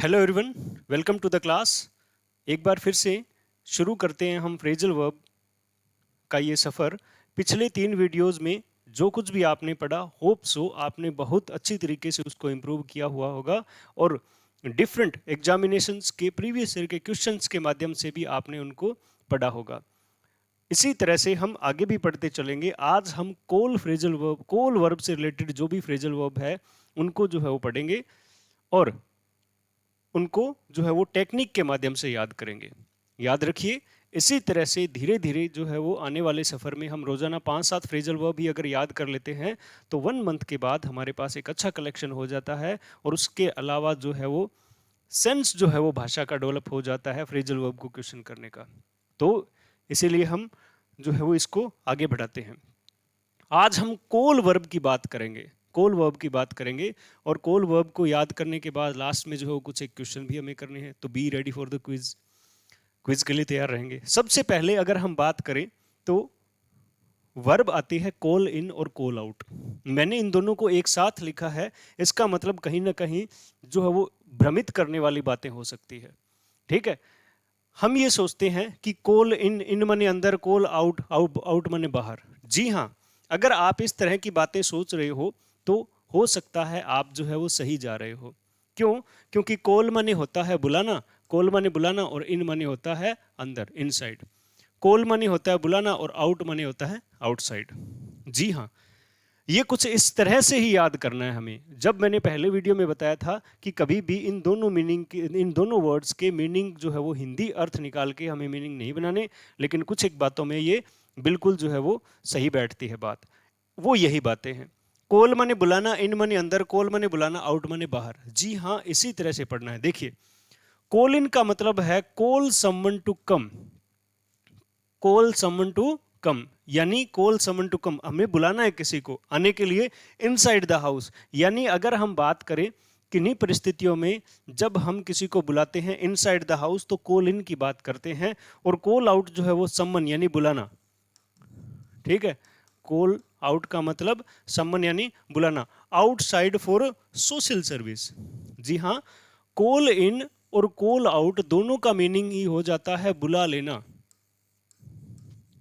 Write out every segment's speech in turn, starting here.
Hello everyone, welcome to the class. एक बार फिर से शुरू करते हैं हम फ्रेजल वर्ब का ये सफ़र। पिछले 3 वीडियोस में जो कुछ भी आपने पढ़ा, होप सो आपने बहुत अच्छी तरीके से उसको इम्प्रूव किया हुआ होगा और डिफरेंट एग्जामिनेशंस के प्रीवियस ईयर के क्वेश्चंस के माध्यम से भी आपने उनको पढ़ा होगा। इसी तरह से हम आगे भी पढ़ते चलेंगे। आज हम कोल वर्ब से रिलेटेड जो भी फ्रेजल वर्ब है उनको जो है वो पढ़ेंगे और उनको जो है वो टेक्निक के माध्यम से याद करेंगे। याद रखिए, इसी तरह से धीरे धीरे जो है वो आने वाले सफ़र में हम रोज़ाना 5-7 फ्रेजल वर्ब भी अगर याद कर लेते हैं तो 1 मंथ के बाद हमारे पास एक अच्छा कलेक्शन हो जाता है और उसके अलावा जो है वो सेंस जो है वो भाषा का डेवलप हो जाता है फ्रेजल वर्ब को क्वेश्चन करने का। तो इसीलिए हम जो है वो इसको आगे बढ़ाते हैं। आज हम कोल वर्ब की बात करेंगे। कोल वर्ब की बात करेंगे और कोल वर्ब को याद करने के बाद लास्ट में जो है कुछ एक क्वेश्चन भी हमें करने हैं। तो be ready for the quiz. Quiz के लिए तैयार रहेंगे। सबसे पहले अगर हम बात करें तो वर्ब आती है कॉल इन और कॉल आउट। मैंने इन दोनों को एक साथ लिखा है, इसका मतलब कहीं ना कहीं जो है वो भ्रमित करने वाली बातें हो सकती है। ठीक है, हम ये सोचते हैं कि कॉल इन, इन मने अंदर, कॉल आउट, आउट मने बाहर। जी हाँ, अगर आप इस तरह की बातें सोच रहे हो तो हो सकता है आप जो है वो सही जा रहे हो। क्यों? क्योंकि कॉल मने होता है बुलाना, कॉल मने बुलाना, और इन मने होता है अंदर, इनसाइड। कॉल मने होता है बुलाना और आउट मने होता है आउटसाइड। जी हाँ, ये कुछ इस तरह से ही याद करना है हमें। जब मैंने पहले वीडियो में बताया था कि कभी भी इन दोनों मीनिंग के, इन दोनों वर्ड्स के मीनिंग जो है वो हिंदी अर्थ निकाल के हमें मीनिंग नहीं बनाने, लेकिन कुछ एक बातों में ये बिल्कुल जो है वो सही बैठती है बात। वो यही बातें हैं। कॉल मने बुलाना, इन मने अंदर, कॉल मने बुलाना, आउट मने बाहर। जी हाँ, इसी तरह से पढ़ना है। देखिए, कॉल इन का मतलब है call someone to come. Call someone to come यानी कॉल समवन टू कम, हमें बुलाना है किसी को आने के लिए इनसाइड द हाउस। यानी अगर हम बात करें किन्हीं परिस्थितियों में जब हम किसी को बुलाते हैं इनसाइड द हाउस तो कॉल इन की बात करते हैं, और कॉल आउट जो है वो समवन यानी बुलाना। ठीक है, कॉल आउट का मतलब समवन यानी बुलाना। Outside for social service. जी हाँ, कॉल इन और कॉल आउट दोनों का मीनिंग ही हो जाता है बुला लेना,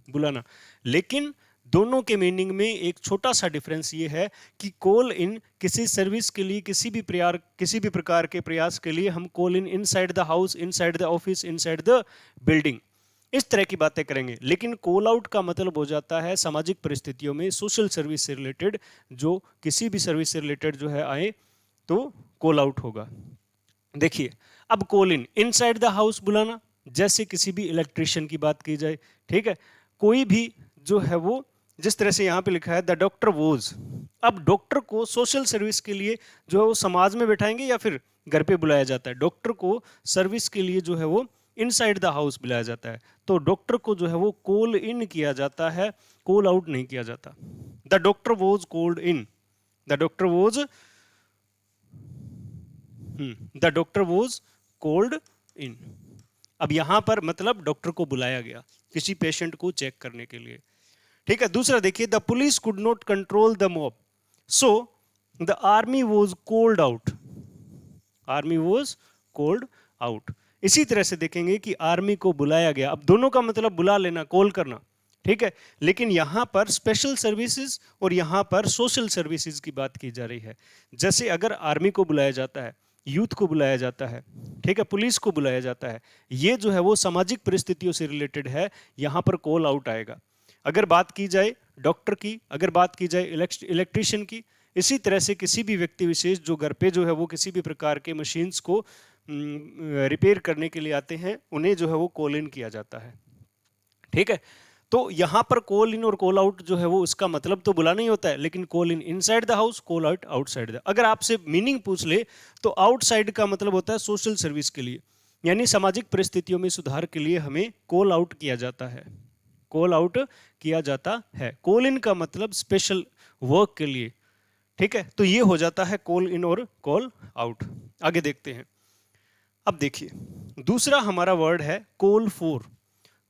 बुलाना। लेकिन दोनों के मीनिंग में एक छोटा सा डिफरेंस ये है कि कॉल इन किसी सर्विस के लिए, किसी भी प्रकार के प्रयास के लिए हम call in inside the house, inside the office, inside the building, इस तरह की बातें करेंगे। लेकिन कॉल आउट का मतलब हो जाता है सामाजिक परिस्थितियों में, सोशल सर्विस से रिलेटेड, जो किसी भी सर्विस से रिलेटेड जो है आए तो कॉल आउट होगा। देखिए, अब call in, inside the house बुलाना, जैसे किसी भी इलेक्ट्रिशियन की बात की जाए। ठीक है, कोई भी जो है वो, जिस तरह से यहाँ पे लिखा है द डॉक्टर वोज। अब डॉक्टर को सोशल सर्विस के लिए जो है वो समाज में बैठाएंगे या फिर घर पे बुलाया जाता है? डॉक्टर को सर्विस के लिए जो है वो इनसाइड द हाउस बुलाया जाता है। तो डॉक्टर को जो है वो कॉल इन किया जाता है, कॉल आउट नहीं किया जाता। The doctor was called in, the doctor was the doctor was called in. अब यहां पर मतलब डॉक्टर को बुलाया गया किसी पेशेंट को चेक करने के लिए। ठीक है, दूसरा देखिए, the police could not control the mob, so the army was called out. Army was called out. इसी तरह से देखेंगे कि आर्मी को बुलाया गया। अब दोनों का मतलब बुला लेना, कॉल करना। ठीक है, लेकिन यहां पर स्पेशल सर्विसेज और यहां पर सोशल सर्विसेज की बात की जा रही है। जैसे अगर आर्मी को बुलाया जाता है, यूथ को बुलाया जाता है, ठीक है, पुलिस को बुलाया जाता है, ये जो है वो सामाजिक परिस्थितियों से रिलेटेड है, यहां पर कॉल आउट आएगा। अगर बात की जाए डॉक्टर की, अगर बात की जाए इलेक्ट्रिशियन की, इसी तरह से किसी भी व्यक्ति विशेष जो घर पे जो है वो किसी भी प्रकार के मशीन्स को रिपेयर करने के लिए आते हैं, उन्हें जो है वो कॉल इन किया जाता है। ठीक है, तो यहां पर कॉल इन और कॉल आउट जो है वो उसका मतलब तो बुलाना ही होता है, लेकिन call in inside the house, call out outside the. अगर आपसे मीनिंग पूछ ले तो आउटसाइड का मतलब होता है सोशल सर्विस के लिए, यानी सामाजिक परिस्थितियों में सुधार के लिए हमें कॉल आउट किया जाता है, कॉल आउट किया जाता है। कॉल इन का मतलब स्पेशल वर्क के लिए। ठीक है, तो ये हो जाता है कॉल इन और कॉल आउट। आगे देखते हैं। अब देखिए, दूसरा हमारा वर्ड है कॉल फॉर।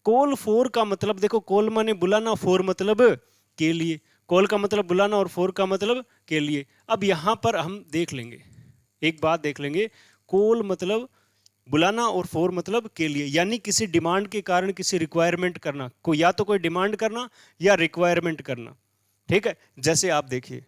कॉल फॉर का मतलब देखो, कॉल माने बुलाना, फॉर मतलब के लिए। कॉल का मतलब बुलाना और फॉर का मतलब के लिए। अब यहां पर हम देख लेंगे, एक बात देख लेंगे, कॉल मतलब बुलाना और फॉर मतलब के लिए, यानी किसी डिमांड के कारण किसी रिक्वायरमेंट करना, या तो कोई डिमांड करना या रिक्वायरमेंट करना। ठीक है, जैसे आप देखिए,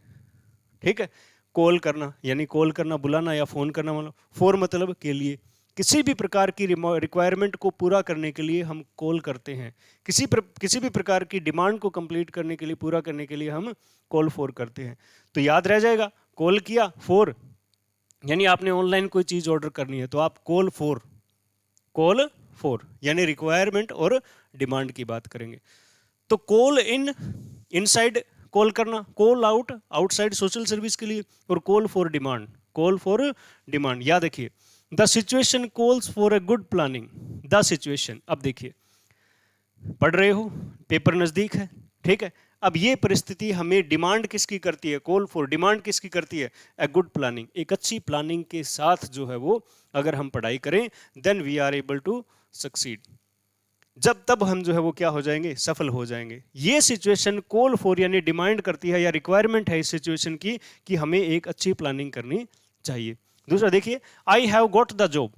ठीक है, कॉल करना यानी कॉल करना, बुलाना या फोन करना, मतलब फॉर मतलब के लिए, किसी भी प्रकार की रिक्वायरमेंट को पूरा करने के लिए हम कॉल करते हैं, किसी भी प्रकार की डिमांड को कंप्लीट करने के लिए, पूरा करने के लिए हम कॉल फॉर करते हैं। तो याद रह जाएगा, कॉल किया, फॉर यानी आपने ऑनलाइन कोई चीज ऑर्डर करनी है तो आप कॉल फॉर यानी रिक्वायरमेंट और डिमांड की बात करेंगे। तो कॉल इनसाइड कॉल करना, call out outside social service के लिए, और कॉल फॉर डिमांड। याद रखिए, the situation calls for a good planning. The situation, अब देखिए पढ़ रहे हो, पेपर नजदीक है, ठीक है, अब ये परिस्थिति हमें डिमांड किसकी करती है, कॉल फॉर डिमांड किसकी करती है, ए गुड प्लानिंग। एक अच्छी प्लानिंग के साथ जो है वो अगर हम पढ़ाई करें, then we are able to succeed. जब तब हम जो है वो क्या हो जाएंगे, सफल हो जाएंगे। ये सिचुएशन कॉल फॉर यानी डिमांड करती है या रिक्वायरमेंट है इस सिचुएशन की कि हमें एक अच्छी प्लानिंग करनी चाहिए। दूसरा देखिए, I have got the job,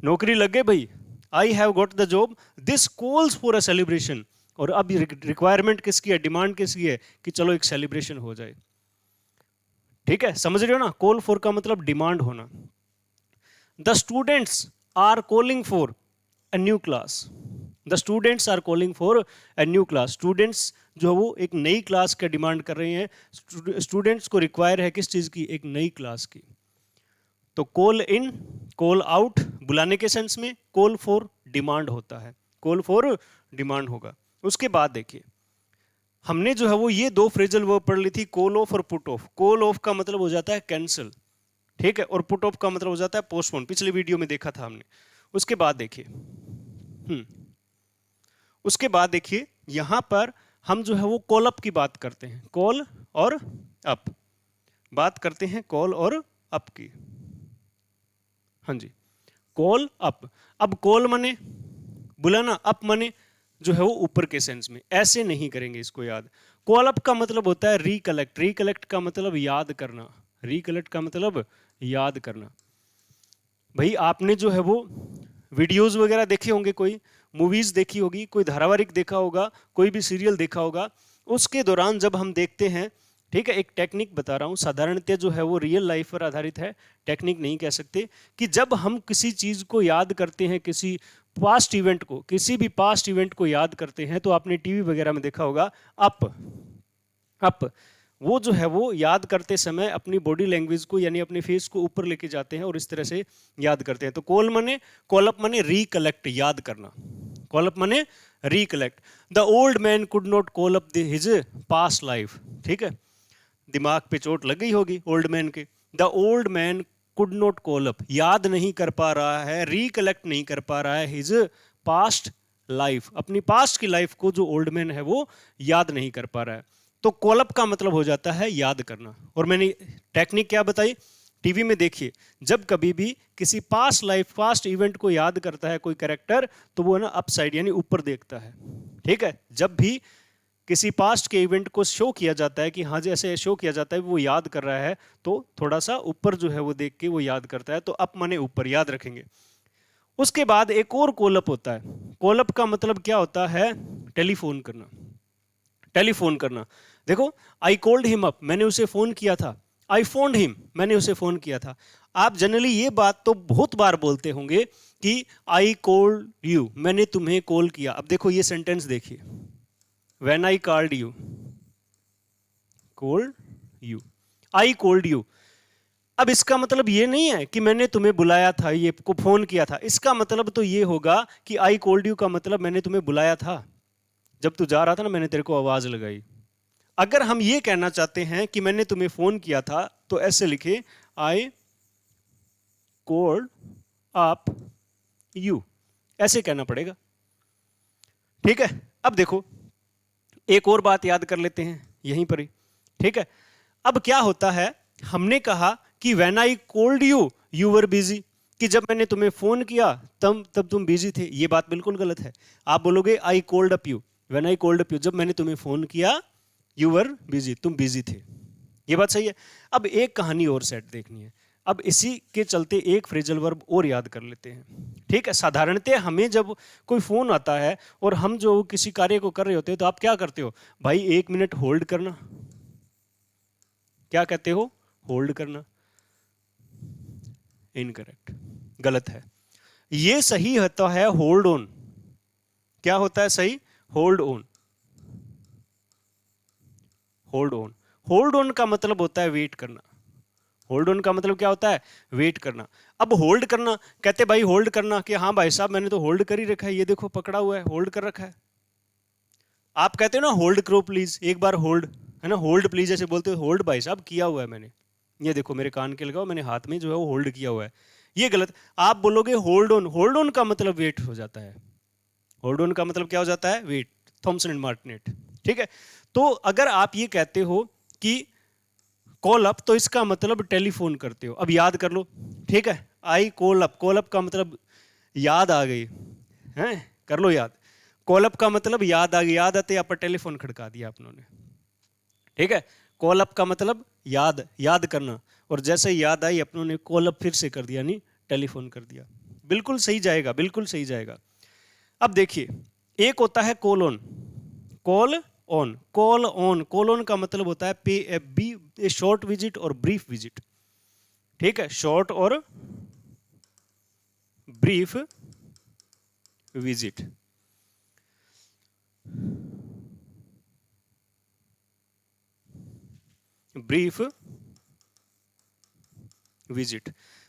नौकरी लग गई भाई, I have got the job, this calls for a celebration. और अब रिक्वायरमेंट किसकी है, डिमांड किसकी है कि चलो एक सेलिब्रेशन हो जाए। ठीक है, समझ रहे हो ना, कॉल फॉर का मतलब डिमांड होना। The students are calling for a new class, the students are calling for a new class। Students जो है वो एक नई क्लास का डिमांड कर रहे हैं, स्टूडेंट्स को रिक्वायर है किस चीज की, एक नई क्लास की। तो कॉल इन, कॉल आउट बुलाने के सेंस में, कॉल फॉर डिमांड होता है, कॉल फॉर डिमांड होगा। उसके बाद देखिए, हमने जो है वो ये दो फ्रेजल वर्ब पढ़ ली थी, कॉल ऑफ और पुट ऑफ। कॉल ऑफ का मतलब हो जाता है कैंसिल, ठीक है, और पुट ऑफ का मतलब हो जाता है पोस्टपोन, पिछले वीडियो में देखा था हमने। उसके बाद देखिए उसके बाद देखिए यहां पर हम जो है वो कॉल अप की बात करते हैं, कॉल और अप बात करते हैं, कॉल और अप की। हाँ जी, कॉल अप। अब कॉल मने बुलाना, अप मने जो है वो ऊपर के सेंस में, ऐसे नहीं करेंगे इसको याद। कॉल अप का मतलब होता है रिकलेक्ट, रिकलेक्ट का मतलब याद करना, रिकलेक्ट का मतलब याद करना। भाई आपने जो है वो वीडियोस वगैरह देखे होंगे, कोई मूवीज देखी होगी, कोई धारावाहिक देखा होगा, कोई भी सीरियल देखा होगा, उसके दौरान जब हम देखते हैं, ठीक है, एक टेक्निक बता रहा हूँ, साधारणतः जो है वो रियल लाइफ पर आधारित है, टेक्निक नहीं कह सकते, कि जब हम किसी चीज को याद करते हैं, किसी पास्ट इवेंट को, किसी भी पास्ट इवेंट को याद करते हैं, तो आपने टीवी वगैरह में देखा होगा, अप वो जो है वो याद करते समय अपनी बॉडी लैंग्वेज को यानी अपने फेस को ऊपर लेके जाते हैं और इस तरह से याद करते हैं। तो कॉल अप मने रिकलेक्ट, याद करना, कॉल अप मने recollect. The old man could not call up his past life, ठीक है, दिमाग पे चोट लग गई होगी ओल्ड मैन के। The old man could not call up, याद नहीं कर पा रहा है, रिकलेक्ट नहीं कर पा रहा है, हिज पास्ट लाइफ, अपनी पास्ट की लाइफ को जो ओल्ड मैन है वो याद नहीं कर पा रहा है। तो कॉल अप का मतलब हो जाता है याद करना। और मैंने टेक्निक क्या बताई, टीवी में देखिए, जब कभी भी किसी पास्ट लाइफ, पास्ट इवेंट को याद करता है कोई कैरेक्टर, तो वो ना अपसाइड यानी ऊपर देखता है, ठीक है। जब भी किसी पास्ट के इवेंट को शो किया जाता है कि हाँ जैसे शो किया जाता है वो याद कर रहा है, तो थोड़ा सा ऊपर जो है वो देख के वो याद करता है, तो अप माने ऊपर, याद रखेंगे। उसके बाद एक और कॉल अप होता है। कॉल अप का मतलब क्या होता है, टेलीफोन करना, टेलीफोन करना। देखो, आई कॉल्ड हिम अप, मैंने उसे फोन किया था, आई फोन्ड हिम, मैंने उसे फोन किया था। आप जनरली ये बात तो बहुत बार बोलते होंगे कि आई कॉल्ड यू, मैंने तुम्हें कॉल किया। अब देखो ये सेंटेंस देखिए, when I called you, I called you. अब इसका मतलब ये नहीं है कि मैंने तुम्हें बुलाया था, ये को फोन किया था। इसका मतलब तो ये होगा कि आई कॉल्ड यू का मतलब मैंने तुम्हें बुलाया था, जब तू जा रहा था ना मैंने तेरे को आवाज लगाई। अगर हम ये कहना चाहते हैं कि मैंने तुम्हें फोन किया था, तो ऐसे लिखे, आई कॉल्ड अप यू, ऐसे कहना पड़ेगा, ठीक है। अब देखो एक और बात याद कर लेते हैं यहीं पर ही, ठीक है। अब क्या होता है, हमने कहा कि when I called you you were busy, कि जब मैंने तुम्हें फोन किया तब तुम बिजी थे। ये बात बिल्कुल गलत है। आप बोलोगे I called up you, when I called up you, जब मैंने तुम्हें फोन किया यू वर बिजी, तुम बिजी थे। ये बात सही है। अब एक कहानी और सेट देखनी है। अब इसी के चलते एक फ्रेजल वर्ब और याद कर लेते हैं। ठीक है, साधारणतः हमें जब कोई फोन आता है और हम जो किसी कार्य को कर रहे होते हैं तो आप क्या करते हो, भाई 1 मिनट होल्ड करना। क्या कहते हो, होल्ड करना। इनकरेक्ट, गलत है। ये सही होता है होल्ड ऑन। क्या होता है सही, hold on. Hold on, hold on का मतलब होता है वेट करना। होल्ड ऑन का मतलब क्या होता है, वेट करना। अब होल्ड करना, कहते भाई होल्ड करना, कि हाँ भाई साहब मैंने तो होल्ड कर ही रखा है, ये देखो पकड़ा हुआ है, होल्ड कर रखा है। आप कहते हो ना होल्ड करो प्लीज, एक बार होल्ड, है ना, होल्ड प्लीज ऐसे बोलते हो, होल्ड भाई साहब किया हुआ है मैंने, ये देखो मेरे कान के लगाओ, मैंने हाथ में जो है वो होल्ड किया हुआ है। ये गलत। आप बोलोगे होल्ड ऑन, होल्ड ऑन का मतलब वेट हो जाता है। होल्ड ऑन का मतलब क्या हो जाता है, वेट। Thomson and मार्टिनेट। ठीक है, तो अगर आप ये कहते हो कि कॉल अप, तो इसका मतलब टेलीफोन करते हो। अब याद कर लो, ठीक है, I call up, call up का मतलब याद आ गई है, कर लो याद। कॉल अप का मतलब याद आ गई, याद आते आप टेलीफोन खड़का दिया आप लोगों ने। ठीक है, कॉल अप का मतलब याद, याद करना, और जैसे याद आई अपनों ने कॉल अप फिर से कर दिया, नहीं टेलीफोन कर दिया। बिल्कुल सही जाएगा, बिल्कुल सही जाएगा। अब देखिए, एक होता है call on, call on, call on, call on का मतलब होता है पे ए बी, शॉर्ट विजिट और ब्रीफ विजिट। ठीक है, शॉर्ट और ब्रीफ विजिट। Brief visit.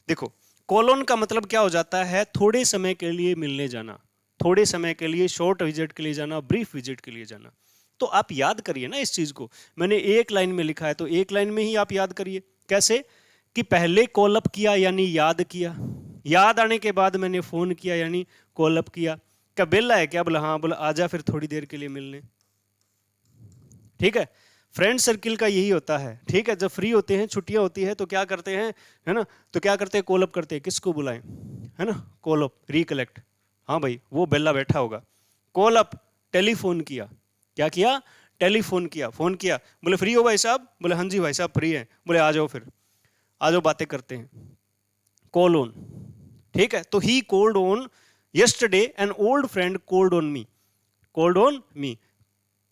देखो, कॉलोन का मतलब क्या हो जाता है, थोड़े समय के लिए मिलने जाना, थोड़े समय के लिए, शॉर्ट विजिट के लिए जाना, ब्रीफ विजिट के लिए जाना। तो आप याद करिए ना इस चीज को, मैंने एक लाइन में लिखा है तो एक लाइन में ही आप याद करिए। कैसे, कि पहले कॉल अप किया यानी याद किया, याद आने के बाद मैंने फोन किया यानी कॉल अप किया। क्या बेला है क्या, बोला हाँ, बोला आजा फिर थोड़ी देर के लिए मिलने। ठीक है, फ्रेंड सर्किल का यही होता है। ठीक है, जब फ्री होते हैं, छुट्टियां होती है, तो क्या करते हैं, है ना, तो क्या करते हैं, कॉल अप करते हैं, किसको बुलाएं, है ना, कॉल अप, रिकलेक्ट। हाँ भाई वो बेला बैठा होगा, कॉल अप, टेलीफोन किया, क्या किया, टेलीफोन किया, फोन किया, बोले फ्री हो भाई साहब, बोले हाँ जी भाई साहब फ्री है, बोले आ जाओ फिर, आ जाओ बातें करते हैं, कॉल ऑन। ठीक है, तो he called on yesterday, an old friend called on me, called on me,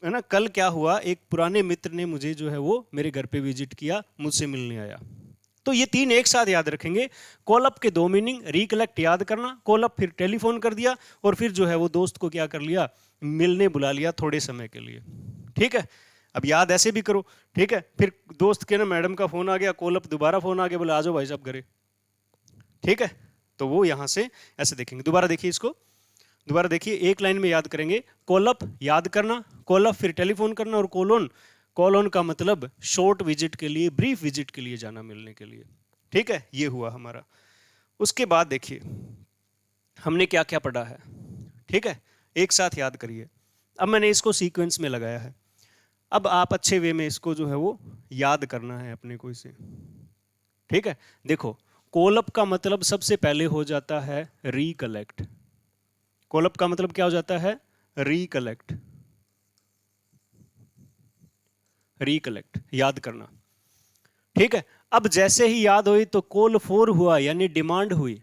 है ना, कल क्या हुआ, एक पुराने मित्र ने मुझे जो है वो मेरे घर पे विजिट किया, मुझसे मिलने आया। तो ये तीन एक साथ याद रखेंगे। कॉल अप के दो मीनिंग, रिकलेक्ट याद करना, कॉल अप फिर टेलीफोन कर दिया, और फिर जो है वो दोस्त को क्या कर लिया, मिलने बुला लिया थोड़े समय के लिए। ठीक है, अब याद ऐसे भी करो। ठीक है, फिर दोस्त के ना मैडम का फोन आ गया, कॉल अप, दोबारा फोन आ गया, बोले आ जाओ भाई साहब घरे। ठीक है, तो वो यहां से ऐसे देखेंगे। दोबारा देखिए इसको, दोबारा देखिए, एक लाइन में याद करेंगे, कॉल अप याद करना, कॉल अप फिर टेलीफोन करना, और कॉल ऑन, कॉल ऑन का मतलब शॉर्ट विजिट के लिए, ब्रीफ विजिट के लिए जाना, मिलने के लिए। ठीक है, ये हुआ हमारा। उसके बाद देखिए हमने क्या क्या पढ़ा है। ठीक है, एक साथ याद करिए। अब मैंने इसको सीक्वेंस में लगाया है, अब आप अच्छे वे में इसको जो है वो याद करना है अपने को इसे। ठीक है, देखो, कॉल अप का मतलब सबसे पहले हो जाता है रिकलेक्ट। कॉल अप का मतलब क्या हो जाता है, रिकलेक्ट, रिकलेक्ट, याद करना। ठीक है, अब जैसे ही याद हुई तो कॉल फॉर हुआ, यानी डिमांड हुई,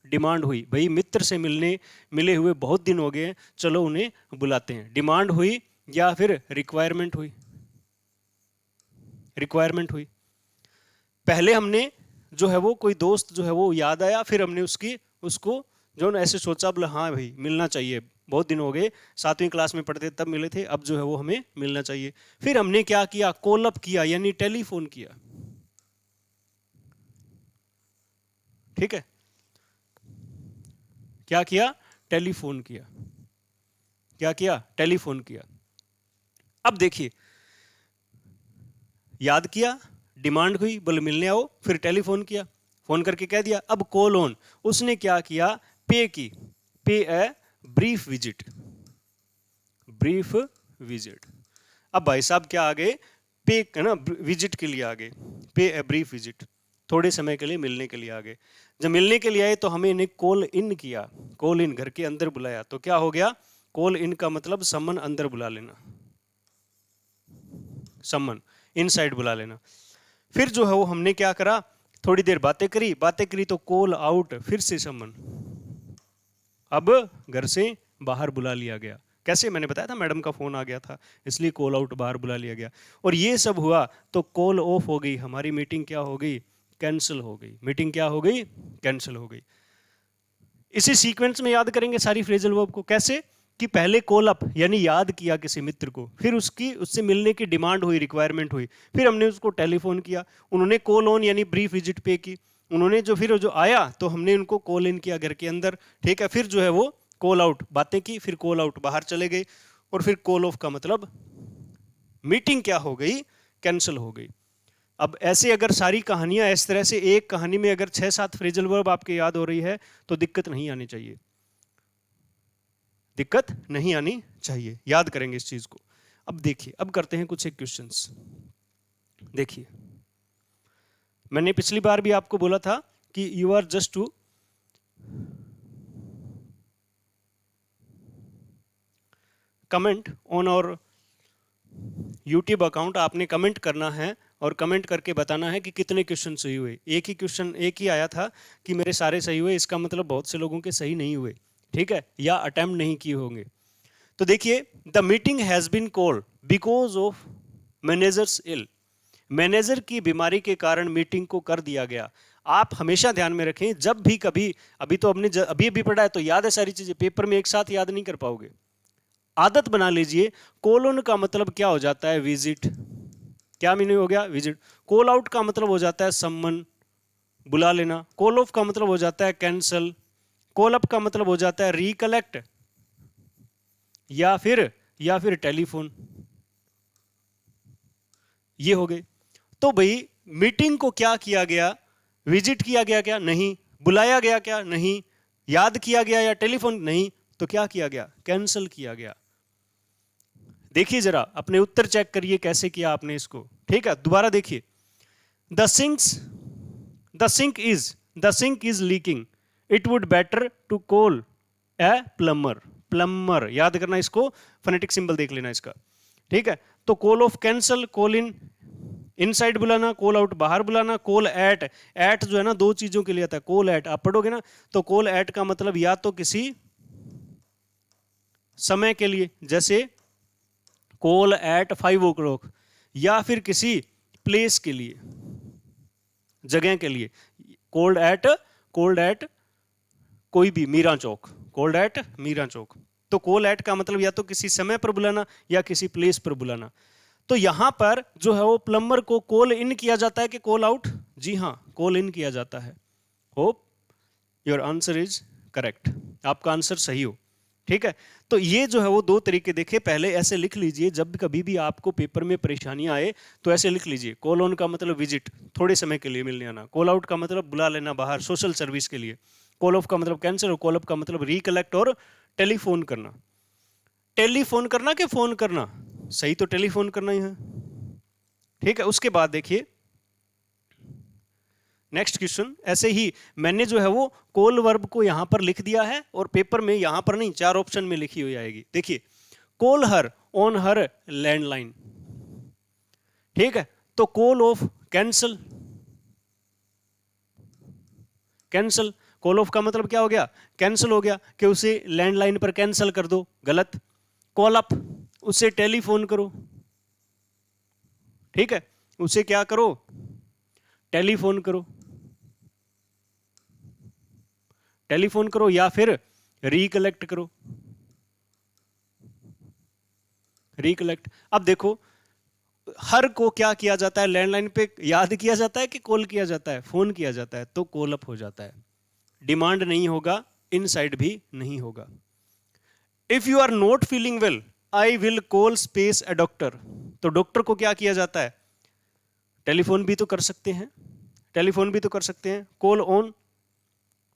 डिमांड हुई, भाई मित्र से मिले हुए बहुत दिन हो गए, चलो उन्हें बुलाते हैं, डिमांड हुई, या फिर रिक्वायरमेंट हुई, रिक्वायरमेंट हुई। पहले हमने जो है वो कोई दोस्त जो है वो याद आया, फिर हमने उसको जो ना ऐसे सोचा, बोला हाँ भाई मिलना चाहिए, बहुत दिन हो गए, 7वीं क्लास में पढ़ते तब मिले थे, अब जो है वो हमें मिलना चाहिए। फिर हमने क्या किया, कॉल अप किया, यानी टेलीफोन किया। ठीक है, क्या किया, टेलीफोन किया, क्या किया, टेलीफोन किया। अब देखिए, याद किया, डिमांड हुई, बोले मिलने आओ, फिर टेलीफोन किया, फोन करके कह दिया। अब कॉल ऑन, उसने क्या किया, पे की, पे a brief visit, brief visit. अब भाई साहब क्या आ गए, पे, है ना, विजिट के लिए आ गए, पे ए ब्रीफ विजिट, थोड़े समय के लिए मिलने के लिए आ गए। जब मिलने के लिए आए तो हमें इन्हें कॉल इन किया, कॉल इन, घर के अंदर बुलाया, तो क्या हो गया, कॉल इन का मतलब समन, अंदर बुला लेना, समन, इनसाइड बुला लेना। फिर जो है वो हमने क्या करा, थोड़ी देर बातें करी तो कॉल आउट, फिर से समन, अब घर से बाहर बुला लिया गया। कैसे, मैंने बताया था मैडम का फोन आ गया था इसलिए कॉल आउट, बाहर बुला लिया गया। और ये सब हुआ तो कॉल ऑफ हो गई, हमारी मीटिंग क्या हो गई, कैंसिल हो गई। मीटिंग क्या हो गई, कैंसिल हो गई। इसी सीक्वेंस में याद करेंगे सारी फ्रेजल वर्ब को। कैसे कि पहले कॉल अप यानी याद किया किसी मित्र को, फिर उससे मिलने की डिमांड हुई, रिक्वायरमेंट हुई, फिर हमने उसको टेलीफोन किया, उन्होंने कॉल ऑन यानी ब्रीफ विजिट पे की, उन्होंने फिर जो आया तो हमने उनको कॉल इन किया घर के अंदर, ठीक है। फिर जो है वो कॉल आउट, बातें की, फिर कॉल आउट, बाहर चले गए, और फिर कॉल ऑफ का मतलब मीटिंग क्या हो गई, कैंसिल हो गई। अब ऐसे अगर सारी कहानियां इस तरह से, एक कहानी में अगर 6-7 फ्रेजल वर्ब आपके याद हो रही है तो दिक्कत नहीं आनी चाहिए, दिक्कत नहीं आनी चाहिए, याद करेंगे इस चीज को। अब देखिए, अब करते हैं कुछ एक क्वेश्चंस। देखिए, मैंने पिछली बार भी आपको बोला था कि you are just to comment on और यूट्यूब अकाउंट, आपने कमेंट करना है और कमेंट करके बताना है कि कितने क्वेश्चन सही हुए। एक ही क्वेश्चन, एक ही आया था कि मेरे सारे सही हुए, इसका मतलब बहुत से लोगों के सही नहीं हुए, ठीक है, या अटेम्प्ट नहीं किए होंगे। तो देखिए, the meeting has been called because of managers ill, manager की बीमारी के कारण मीटिंग को कर दिया गया। आप हमेशा ध्यान में रखें, जब भी कभी, अभी तो हमने अभी पढ़ा है तो याद है सारी चीजें, पेपर में एक साथ याद नहीं कर पाओगे। आदत बना लीजिए, कोलोन का मतलब क्या हो जाता है, विजिट, क्या मीनिंग हो गया, विजिट। कॉल आउट का मतलब हो जाता है सम्मन, बुला लेना। कॉल ऑफ का मतलब हो जाता है कैंसल। कॉल अप का मतलब हो जाता है रिकलेक्ट या फिर टेलीफोन। ये हो गए। तो भाई मीटिंग को क्या किया गया, विजिट किया गया क्या, नहीं। बुलाया गया क्या, नहीं। याद किया गया या टेलीफोन, नहीं। तो क्या किया गया, कैंसिल किया गया। देखिए जरा अपने उत्तर चेक करिए कैसे किया आपने इसको, ठीक है। दोबारा देखिए, the sink is leaking, it would better to call a plumber. Plumber याद करना, इसको फोनेटिक सिंबल देख लेना इसका, ठीक है। तो call of cancel, call in inside बुलाना, कॉल आउट बाहर बुलाना। कॉल एट, एट जो है ना दो चीजों के लिए आता है, कॉल एट आप पढ़ोगे ना, तो कॉल एट का मतलब या तो किसी समय के लिए, जैसे कॉल एट 5 o'clock, या फिर किसी प्लेस के लिए, जगह के लिए। कॉल्ड एट कोई भी, मीरा चौक, कॉल्ड एट मीरा चौक। तो कॉल एट का मतलब या तो किसी समय पर बुलाना या किसी प्लेस पर बुलाना। तो यहां पर जो है वो प्लम्बर को कॉल इन किया जाता है कि कॉल आउट, जी हां कॉल इन किया जाता है। Hope your answer is correct, आपका आंसर सही हो, ठीक है। तो ये जो है वो दो तरीके देखे, पहले ऐसे लिख लीजिए, जब कभी भी आपको पेपर में परेशानियां आए तो ऐसे लिख लीजिए। कॉल ऑन का मतलब विजिट, थोड़े समय के लिए मिलने आना। कॉल आउट का मतलब बुला लेना बाहर, सोशल सर्विस के लिए। कॉल ऑफ का मतलब कैंसिल, और कॉल अप का मतलब रिकलेक्ट और टेलीफोन करना। टेलीफोन करना कि फोन करना, सही तो टेलीफोन करना ही है, ठीक है। उसके बाद देखिए नेक्स्ट क्वेश्चन, ऐसे ही मैंने जो है वो कॉल वर्ब को यहां पर लिख दिया है, और पेपर में यहां पर नहीं, 4 ऑप्शन में लिखी हुई आएगी। देखिए, call her on her landline, ठीक है। तो call of cancel, cancel, call of का मतलब क्या हो गया, कैंसिल हो गया, कि उसे लैंडलाइन पर कैंसिल कर दो, गलत। कॉल अप, उसे टेलीफोन करो, ठीक है, उसे क्या करो, टेलीफोन करो, टेलीफोन करो, या फिर रिकलेक्ट करो, रिकलेक्ट। अब देखो, हर को क्या किया जाता है, लैंडलाइन पे याद किया जाता है कि कॉल किया जाता है, फोन किया जाता है, तो कॉल अप हो जाता है। डिमांड नहीं होगा, इनसाइड भी नहीं होगा। If you are not feeling well, I will call space a doctor. तो डॉक्टर को क्या किया जाता है, टेलीफोन भी तो कर सकते हैं, टेलीफोन भी तो कर सकते हैं। कॉल ऑन,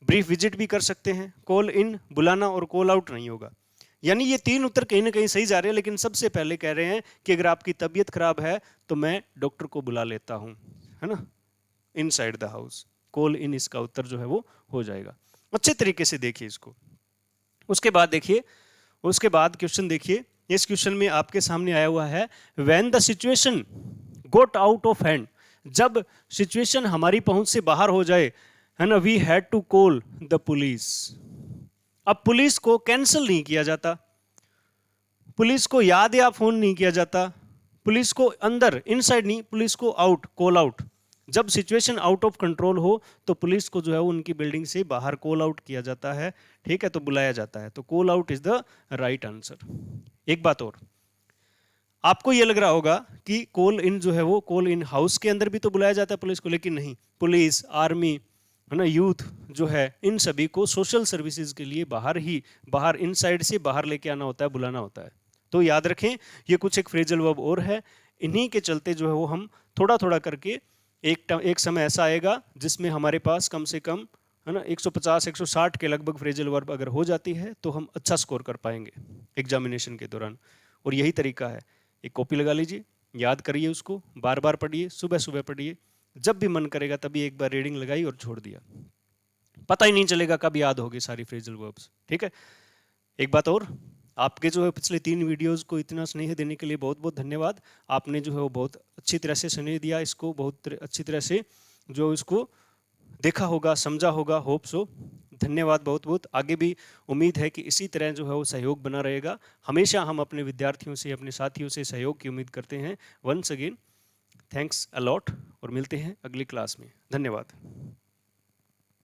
ब्रीफ विजिट भी कर सकते हैं। कॉल इन बुलाना, और कॉल आउट नहीं होगा। यानी ये 3 उत्तर कहीं ना कहीं सही जा रहे हैं, लेकिन सबसे पहले कह रहे हैं कि अगर आपकी तबीयत खराब है तो मैं डॉक्टर को बुला लेता हूं, है ना, inside the house. Call in, इसका उत्तर जो है वो हो जाएगा। अच्छे तरीके से देखिए इसको। उसके बाद देखिए, उसके बाद क्वेश्चन देखिए, इस क्वेश्चन में आपके सामने आया हुआ है, when the situation got out of hand, जब सिचुएशन हमारी पहुंच से बाहर हो जाए, है ना, we had to call the police. अब पुलिस को कैंसिल नहीं किया जाता, पुलिस को याद या फोन नहीं किया जाता, पुलिस को अंदर इनसाइड नहीं, पुलिस को आउट, कॉल आउट। जब सिचुएशन आउट ऑफ कंट्रोल हो तो पुलिस को जो है वो उनकी बिल्डिंग से बाहर कॉल आउट किया जाता है, ठीक है, तो बुलाया जाता है। तो call out is the right answer. एक बात और, आपको ये लग रहा होगा कि कॉल इन जो है वो कॉल इन हाउस के अंदर भी तो बुलाया जाता है पुलिस को, लेकिन नहीं, पुलिस, आर्मी, है ना, यूथ जो है, इन सभी को सोशल सर्विसेज के लिए बाहर इनसाइड से बाहर लेके आना होता है, बुलाना होता है। तो याद रखें, ये कुछ एक फ्रेजल वर्ब और है, इन्हीं के चलते जो है वो हम थोड़ा थोड़ा करके एक समय ऐसा आएगा जिसमें हमारे पास कम से कम, है ना, 150 160 के लगभग फ्रेजल वर्ब अगर हो जाती है तो हम अच्छा स्कोर कर पाएंगे एग्जामिनेशन के दौरान। और यही तरीका है, एक कॉपी लगा लीजिए, याद करिए उसको, बार बार पढ़िए, सुबह सुबह पढ़िए, जब भी मन करेगा तभी एक बार रीडिंग लगाई और छोड़ दिया, पता ही नहीं चलेगा कब याद होगी सारी फ्रेजल वर्ब्स, ठीक है। एक बात और, आपके जो है पिछले 3 वीडियोस को इतना स्नेह देने के लिए बहुत बहुत धन्यवाद। आपने जो है वो बहुत अच्छी तरह से स्नेह दिया, इसको बहुत अच्छी तरह से जो इसको देखा होगा, समझा होगा, होप सो। धन्यवाद बहुत बहुत। आगे भी उम्मीद है कि इसी तरह जो है वो सहयोग बना रहेगा। हमेशा हम अपने विद्यार्थियों से, अपने साथियों से सहयोग की उम्मीद करते हैं। Once again thanks a lot, और मिलते हैं अगली क्लास में। धन्यवाद।